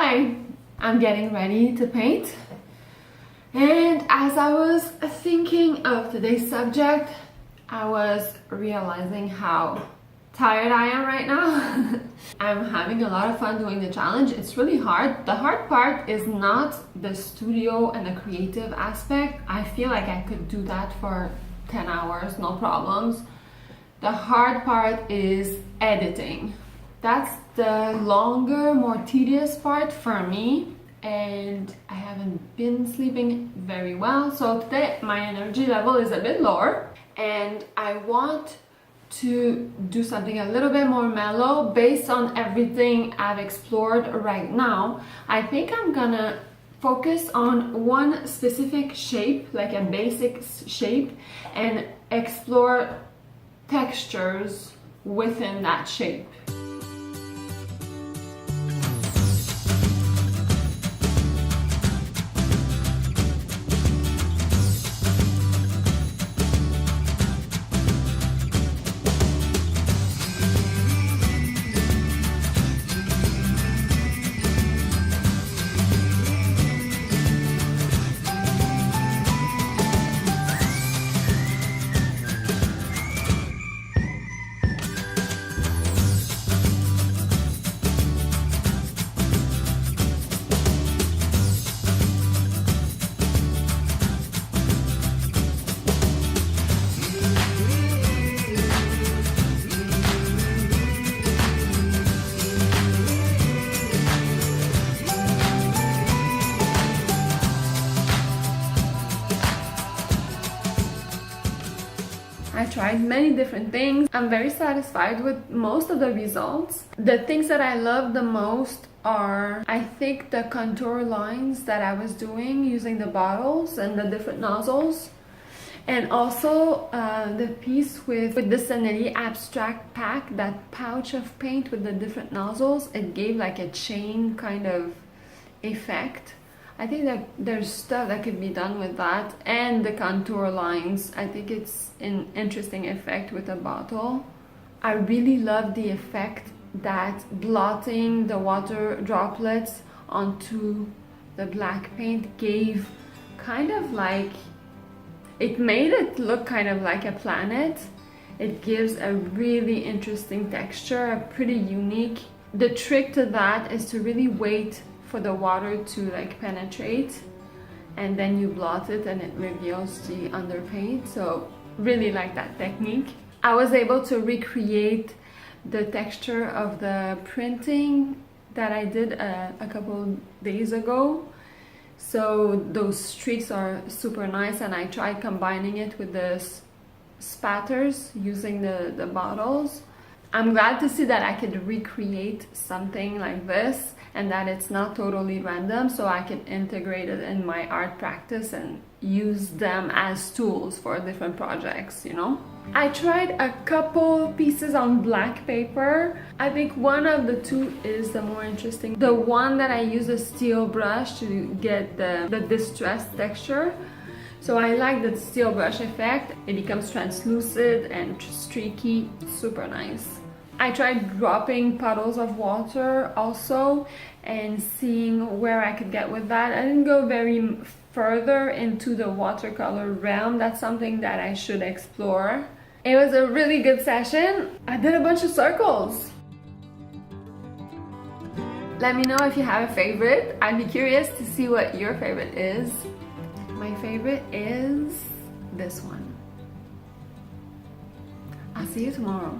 Hi! I'm getting ready to paint, and as I was thinking of today's subject, I was realizing how tired I am right now. I'm having a lot of fun doing the challenge. It's really hard. The hard part is not the studio and the creative aspect. I feel like I could do that for 10 hours, no problems. The hard part is editing. That's the longer, more tedious part for me, and I haven't been sleeping very well, so today my energy level is a bit lower and I want to do something a little bit more mellow based on everything I've explored right now. I think I'm gonna focus on one specific shape, like a basic shape, and explore textures within that shape. I tried many different things. I'm very satisfied with most of the results. The things that I love the most are, I think, the contour lines that I was doing using the bottles and the different nozzles. And also the piece with the Sanelli Abstract Pack, that pouch of paint with the different nozzles. It gave like a chain kind of effect. I think that there's stuff that could be done with that, and the contour lines. I think it's an interesting effect with a bottle. I really love the effect that blotting the water droplets onto the black paint gave. Kind of like, it made it look kind of like a planet. It gives a really interesting texture, a pretty unique. The trick to that is to really wait for the water to like penetrate, and then you blot it and it reveals the underpaint. So really like that technique. I was able to recreate the texture of the printing that I did a couple days ago. So those streaks are super nice, and I tried combining it with the spatters using the bottles. I'm glad to see that I could recreate something like this and that it's not totally random, so I can integrate it in my art practice and use them as tools for different projects, you know? I tried a couple pieces on black paper. I think one of the two is the more interesting. The one that I use a steel brush to get the distressed texture. So I like the steel brush effect. It becomes translucent and streaky, super nice. I tried dropping puddles of water also and seeing where I could get with that. I didn't go very further into the watercolor realm. That's something that I should explore. It was a really good session. I did a bunch of circles. Let me know if you have a favorite. I'd be curious to see what your favorite is. My favorite is this one. I'll see you tomorrow.